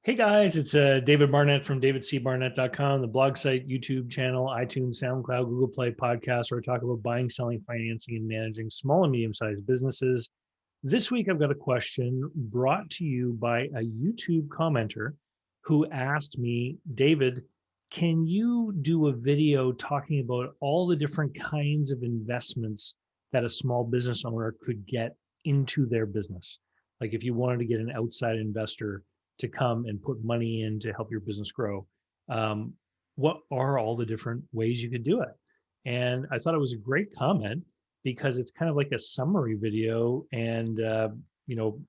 Hey guys, it's David Barnett from davidcbarnett.com, the blog site, YouTube channel, iTunes, SoundCloud, Google Play podcast, where I talk about buying, selling, financing, and managing small and medium-sized businesses. This week, I've got a question brought to you by a YouTube commenter who asked me, David, can you do a video talking about all the different kinds of investments that a small business owner could get into their business? Like if you wanted to get an outside investor to come and put money in to help your business grow, um, what are all the different ways you could do it? And I thought it was a great comment because it's kind of like a summary video and you know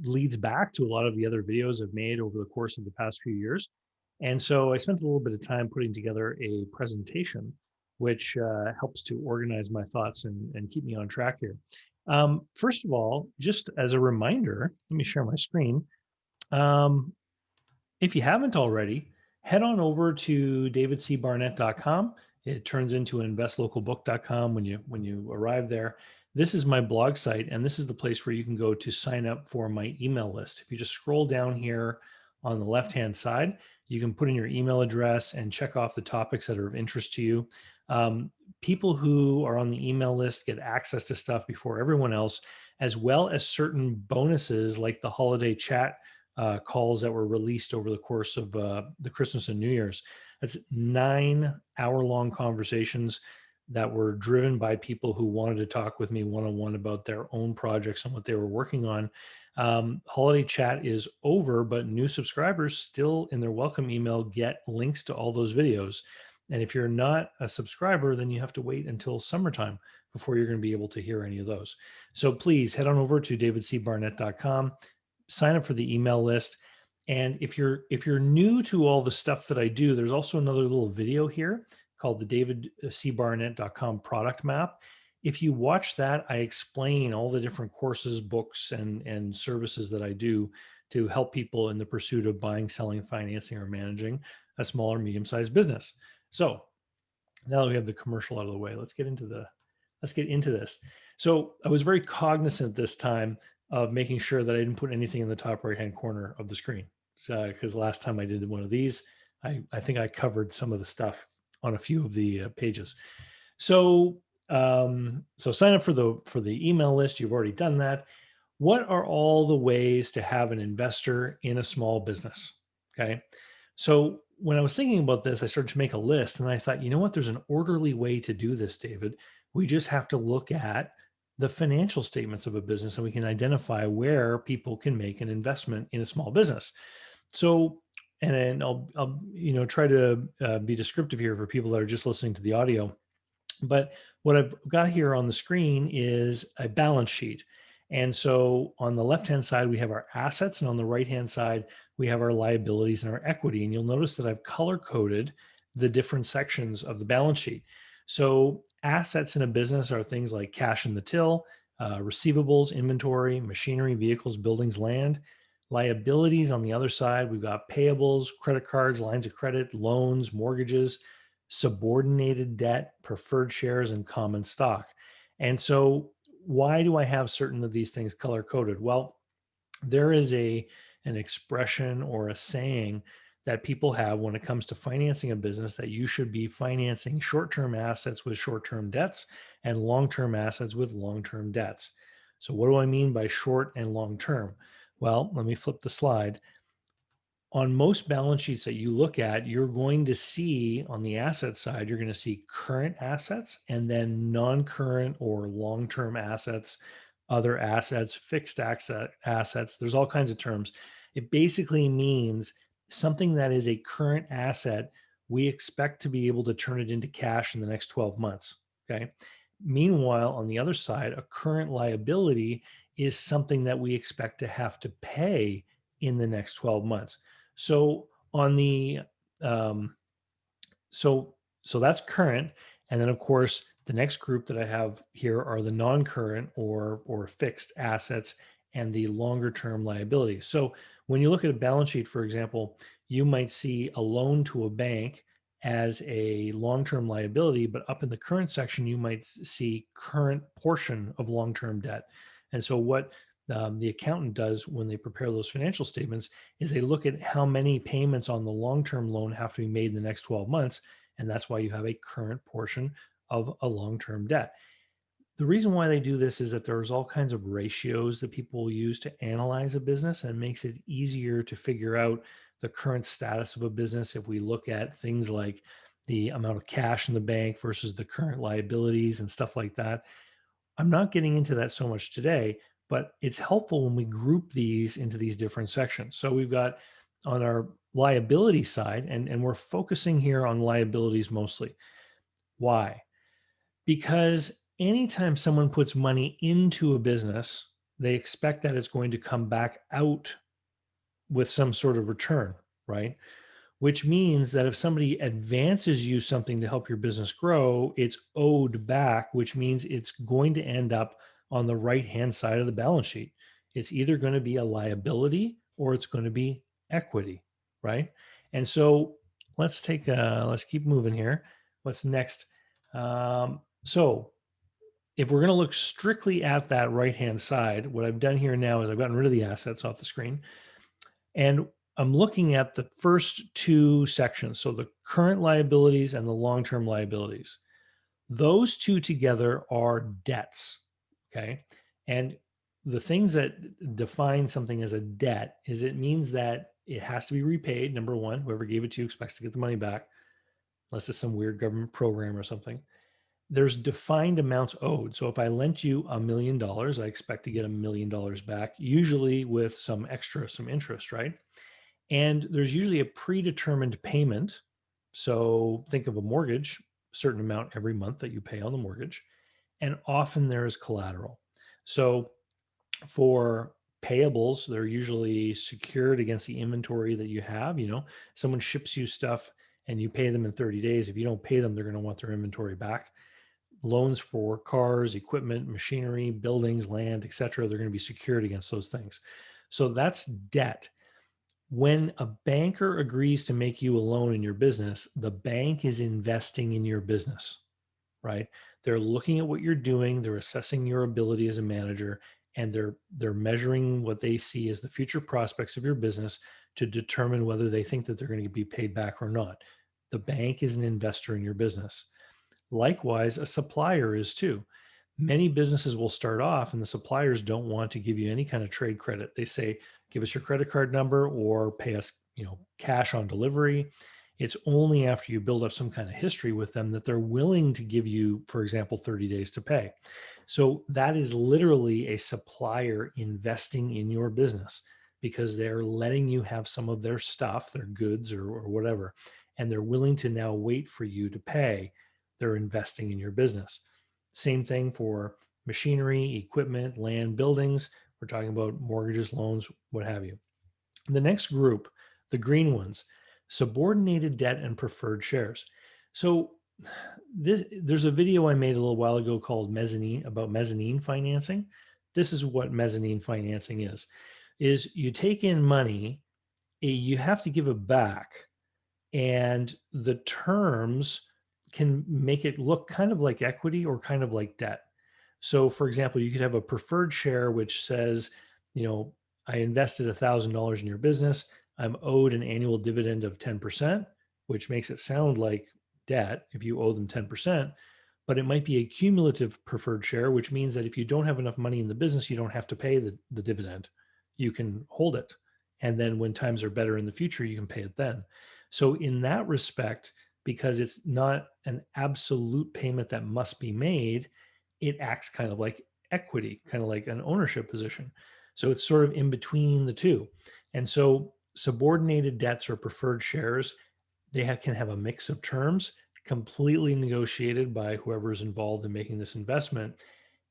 leads back to a lot of the other videos I've made over the course of the past few years. And so I spent a little bit of time putting together a presentation which helps to organize my thoughts and keep me on track here. First of all, just as a reminder, let me share my screen. um, if you haven't already, head on over to davidcbarnett.com. It turns into investlocalbook.com when you arrive there. This is my blog site, and this is the place where you can go to sign up for my email list. If you just scroll down here on the left-hand side, you can put in your email address and check off the topics that are of interest to you. People who are on the email list get access to stuff before everyone else, as well as certain bonuses like the holiday chat calls that were released over the course of the Christmas and New Year's. That's 9-hour-long conversations that were driven by people who wanted to talk with me one-on-one about their own projects and what they were working on. Holiday chat is over, but new subscribers still in their welcome email get links to all those videos. And if you're not a subscriber, then you have to wait until summertime before you're going to be able to hear any of those. So please head on over to davidcbarnett.com, sign up for the email list. And if you're new to all the stuff that I do, there's also another little video here called the davidcbarnett.com product map. If you watch that, I explain all the different courses, books, and services that I do to help people in the pursuit of buying, selling, financing, or managing a small or medium-sized business. So now that we have the commercial out of the way, let's get into this. So I was very cognizant this time of making sure that I didn't put anything in the top right hand corner of the screen. Because last time I did one of these, I think I covered some of the stuff on a few of the pages. So so sign up for the email list. You've already done that. What are all the ways to have an investor in a small business? Okay. So when I was thinking about this, I started to make a list and I thought, you know what? There's an orderly way to do this, David. We just have to look at the financial statements of a business and we can identify where people can make an investment in a small business. So, and then I'll try to be descriptive here for people that are just listening to the audio. But what I've got here on the screen is a balance sheet. And so on the left-hand side, we have our assets, and on the right-hand side, we have our liabilities and our equity. And you'll notice that I've color-coded the different sections of the balance sheet. So assets in a business are things like cash in the till, receivables, inventory, machinery, vehicles, buildings, land. Liabilities on the other side, we've got payables, credit cards, lines of credit, loans, mortgages, subordinated debt, preferred shares, and common stock. And so, why do I have certain of these things color coded? Well, there is an expression or a saying that people have when it comes to financing a business that you should be financing short-term assets with short-term debts and long-term assets with long-term debts. So what do I mean by short and long-term? Well, let me flip the slide. On most balance sheets that you look at, you're going to see on the asset side, you're going to see current assets and then non-current or long-term assets, other assets, fixed assets. There's all kinds of terms. It basically means something that is a current asset, we expect to be able to turn it into cash in the next 12 months. Okay. Meanwhile, on the other side, a current liability is something that we expect to have to pay in the next 12 months. So on the um, so that's current, and then of course the next group that I have here are the non-current or fixed assets and the longer term liabilities. So when you look at a balance sheet, for example, you might see a loan to a bank as a long-term liability, but up in the current section, you might see current portion of long-term debt. And so what the accountant does when they prepare those financial statements is they look at how many payments on the long-term loan have to be made in the next 12 months. And that's why you have a current portion of a long-term debt. The reason why they do this is that there's all kinds of ratios that people use to analyze a business, and makes it easier to figure out the current status of a business if we look at things like the amount of cash in the bank versus the current liabilities and stuff like that. I'm not getting into that so much today, but it's helpful when we group these into these different sections. So we've got on our liability side, and we're focusing here on liabilities mostly. Why? Because anytime someone puts money into a business, they expect that it's going to come back out with some sort of return, right? Which means that if somebody advances you something to help your business grow, it's owed back, which means it's going to end up on the right hand side of the balance sheet. It's either going to be a liability or it's going to be equity, right? And so let's keep moving here. What's next? So if we're going to look strictly at that right hand side, what I've done here now is I've gotten rid of the assets off the screen, and I'm looking at the first two sections. So the current liabilities and the long term liabilities. Those two together are debts. Okay. And the things that define something as a debt is it means that it has to be repaid. Number one, whoever gave it to you expects to get the money back, unless it's some weird government program or something. There's defined amounts owed. So if I lent you $1 million, I expect to get $1 million back, usually with some extra, some interest, right? And there's usually a predetermined payment. So think of a mortgage, a certain amount every month that you pay on the mortgage. And often there is collateral. So for payables, they're usually secured against the inventory that you have. Someone ships you stuff and you pay them in 30 days. If you don't pay them, they're going to want their inventory back. Loans for cars, equipment, machinery, buildings, land, etc. They're going to be secured against those things. So that's debt. When a banker agrees to make you a loan in your business, the bank is investing in your business, right? They're looking at what you're doing, they're assessing your ability as a manager, and they're measuring what they see as the future prospects of your business to determine whether they think that they're going to be paid back or not. The bank is an investor in your business. Likewise, a supplier is too. Many businesses will start off and the suppliers don't want to give you any kind of trade credit. They say, give us your credit card number or pay us, cash on delivery. It's only after you build up some kind of history with them that they're willing to give you, for example, 30 days to pay. So that is literally a supplier investing in your business because they're letting you have some of their stuff, their goods or whatever, and they're willing to now wait for you to pay. They're investing in your business. Same thing for machinery, equipment, land, buildings. We're talking about mortgages, loans, what have you. The next group, the green ones, subordinated debt and preferred shares. So there's a video I made a little while ago called mezzanine financing. This is what mezzanine financing is you take in money, you have to give it back, and the terms can make it look kind of like equity or kind of like debt. So, for example, you could have a preferred share which says, I invested $1,000 in your business. I'm owed an annual dividend of 10%, which makes it sound like debt if you owe them 10%. But it might be a cumulative preferred share, which means that if you don't have enough money in the business, you don't have to pay the dividend. You can hold it. And then when times are better in the future, you can pay it then. So, in that respect, because it's not an absolute payment that must be made, it acts kind of like equity, kind of like an ownership position. So it's sort of in between the two. And so subordinated debts or preferred shares, can have a mix of terms completely negotiated by whoever is involved in making this investment.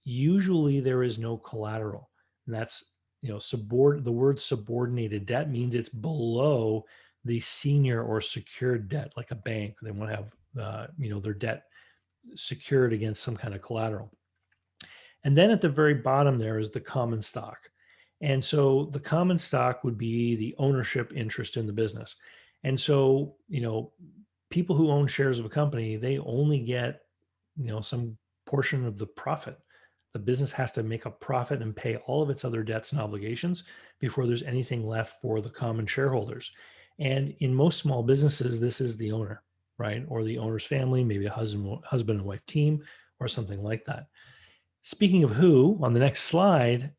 Usually there is no collateral. And that's, the word subordinated debt means it's below the senior or secured debt, like a bank. They want to have, their debt secured against some kind of collateral. And then at the very bottom there is the common stock. And so the common stock would be the ownership interest in the business. And so, people who own shares of a company, they only get, some portion of the profit. The business has to make a profit and pay all of its other debts and obligations before there's anything left for the common shareholders. And in most small businesses, this is the owner, right? Or the owner's family, maybe a husband and wife team, or something like that. Speaking of who, on the next slide,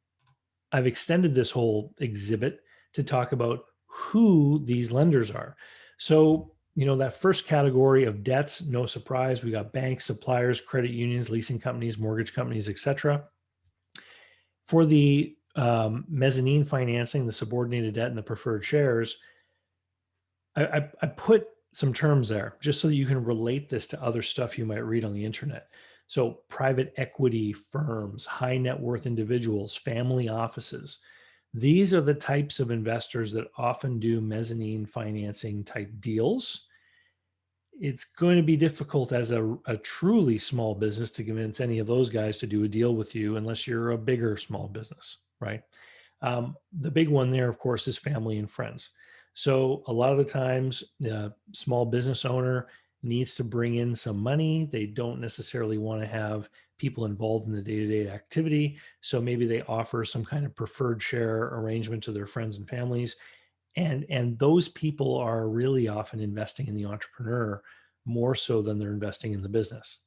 I've extended this whole exhibit to talk about who these lenders are. So, that first category of debts, no surprise, we got banks, suppliers, credit unions, leasing companies, mortgage companies, etc. For the mezzanine financing, the subordinated debt, and the preferred shares, I put some terms there just so that you can relate this to other stuff you might read on the internet. So, private equity firms, high net worth individuals, family offices. These are the types of investors that often do mezzanine financing type deals. It's going to be difficult as a truly small business to convince any of those guys to do a deal with you unless you're a bigger small business, right? The big one there, of course, is family and friends. So a lot of the times, the small business owner needs to bring in some money. They don't necessarily want to have people involved in the day-to-day activity. So maybe they offer some kind of preferred share arrangement to their friends and families. And those people are really often investing in the entrepreneur more so than they're investing in the business.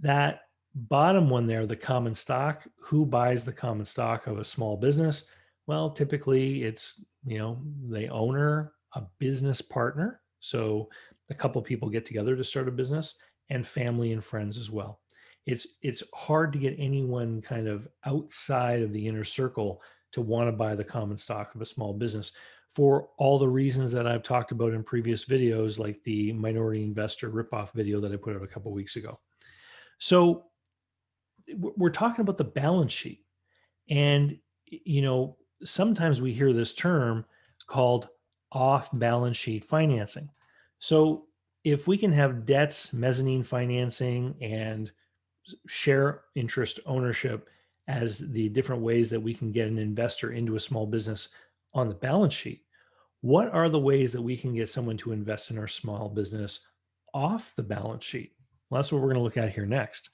That bottom one there, the common stock, who buys the common stock of a small business? Well, typically it's, the owner, a business partner. So a couple people get together to start a business, and family and friends as well. It's hard to get anyone kind of outside of the inner circle to want to buy the common stock of a small business for all the reasons that I've talked about in previous videos, like the minority investor ripoff video that I put out a couple weeks ago. So we're talking about the balance sheet. And, sometimes we hear this term called off balance sheet financing. So if we can have debts, mezzanine financing, and share interest ownership as the different ways that we can get an investor into a small business on the balance sheet, what are the ways that we can get someone to invest in our small business off the balance sheet? Well, that's what we're going to look at here next.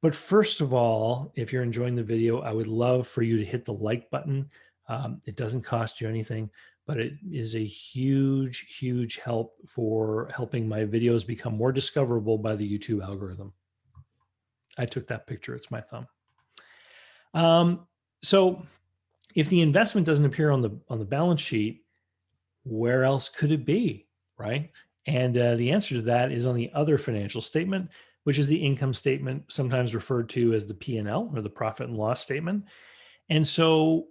But first of all, if you're enjoying the video, I would love for you to hit the like button. It doesn't cost you anything, but it is a huge, huge help for helping my videos become more discoverable by the YouTube algorithm. I took that picture. It's my thumb. So if the investment doesn't appear on the balance sheet, where else could it be, right? And the answer to that is on the other financial statement, which is the income statement, sometimes referred to as the P&L or the profit and loss statement. And so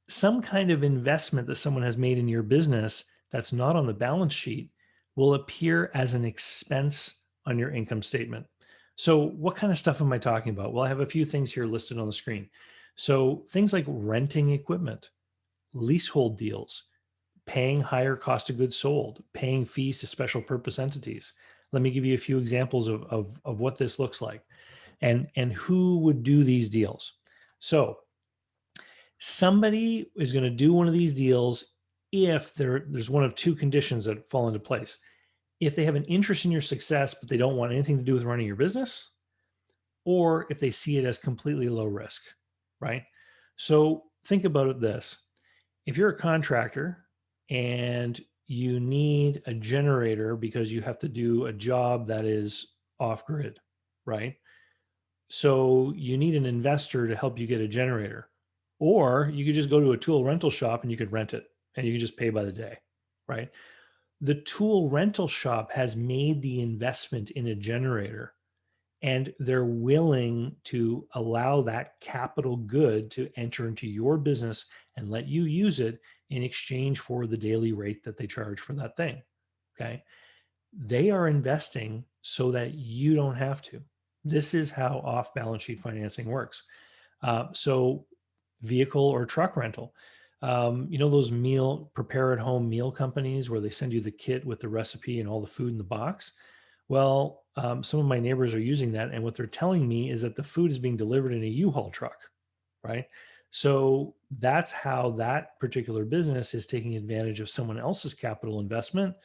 some kind of investment that someone has made in your business that's not on the balance sheet will appear as an expense on your income statement. So what kind of stuff am I talking about? Well, I have a few things here listed on the screen. So things like renting equipment, leasehold deals, paying higher cost of goods sold, paying fees to special purpose entities. Let me give you a few examples of what this looks like and who would do these deals. So somebody is going to do one of these deals if there's one of two conditions that fall into place. If they have an interest in your success, but they don't want anything to do with running your business, or if they see it as completely low risk, right? So think about it this. If you're a contractor and you need a generator because you have to do a job that is off grid, right? So you need an investor to help you get a generator. Or you could just go to a tool rental shop and you could rent it and you can just pay by the day, right? The tool rental shop has made the investment in a generator and they're willing to allow that capital good to enter into your business and let you use it in exchange for the daily rate that they charge for that thing. Okay. They are investing so that you don't have to. This is how off balance sheet financing works. So, vehicle or truck rental. Those prepare at home meal companies where they send you the kit with the recipe and all the food in the box. Well, some of my neighbors are using that, and what they're telling me is that the food is being delivered in a U-Haul truck, right? So that's how that particular business is taking advantage of someone else's capital investment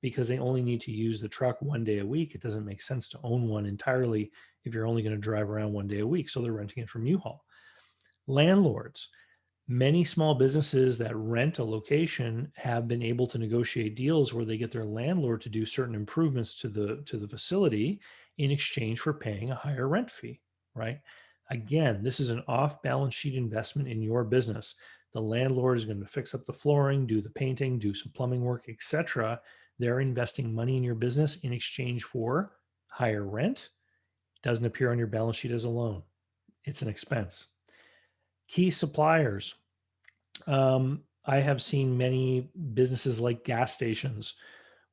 because they only need to use the truck 1 day a week. It doesn't make sense to own one entirely if you're only going to drive around 1 day a week. So they're renting it from U-Haul. Landlords, many small businesses that rent a location have been able to negotiate deals where they get their landlord to do certain improvements to the facility in exchange for paying a higher rent fee, right? Again, this is an off-balance sheet investment in your business. The landlord is going to fix up the flooring, do the painting, do some plumbing work, etc. They're investing money in your business in exchange for higher rent. Doesn't appear on your balance sheet as a loan. It's an expense. Key suppliers. I have seen many businesses like gas stations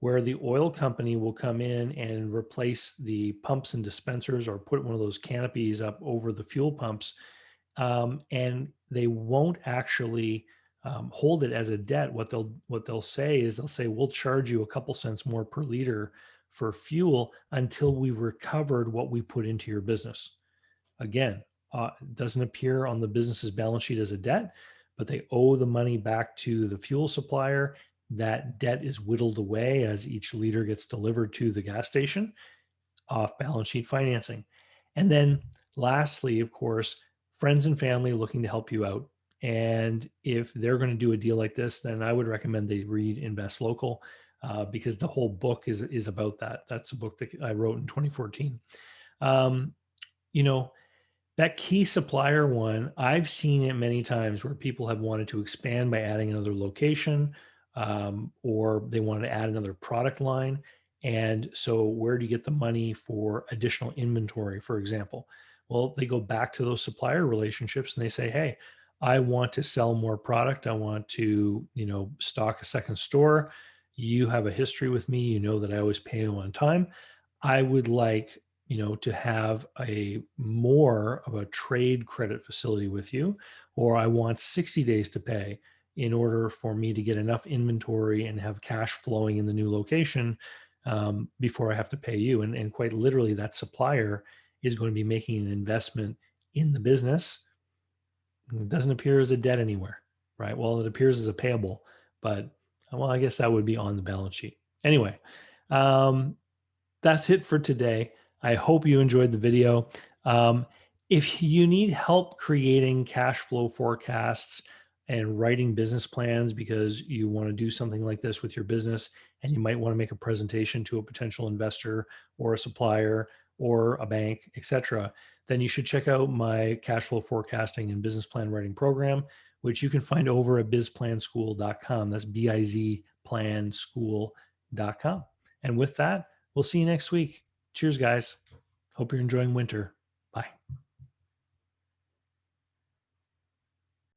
where the oil company will come in and replace the pumps and dispensers or put one of those canopies up over the fuel pumps. And they won't actually hold it as a debt. What they'll say is they'll say, we'll charge you a couple cents more per liter for fuel until we recovered what we put into your business. Again, doesn't appear on the business's balance sheet as a debt, but they owe the money back to the fuel supplier. That debt is whittled away as each liter gets delivered to the gas station, off balance sheet financing. And then lastly, of course, friends and family looking to help you out. And if they're going to do a deal like this, then I would recommend they read Invest Local, because the whole book is about that. That's a book that I wrote in 2014. Um, you know, that key supplier one, I've seen it many times where people have wanted to expand by adding another location, or they wanted to add another product line. And so, where do you get the money for additional inventory, for example? Well, they go back to those supplier relationships and they say, hey, I want to sell more product. I want to, stock a second store. You have a history with me. You know that I always pay you on time. I would like to have a more of a trade credit facility with you, or I want 60 days to pay in order for me to get enough inventory and have cash flowing in the new location, before I have to pay you. And quite literally, that supplier is going to be making an investment in the business. It doesn't appear as a debt anywhere, right? Well, it appears as a payable, but well, I guess that would be on the balance sheet. Anyway, um, that's it for today. I hope you enjoyed the video. If you need help creating cash flow forecasts and writing business plans because you want to do something like this with your business and you might want to make a presentation to a potential investor or a supplier or a bank, etc., then you should check out my cash flow forecasting and business plan writing program, which you can find over at bizplanschool.com. That's bizplanschool.com. And with that, we'll see you next week. Cheers, guys. Hope you're enjoying winter. Bye.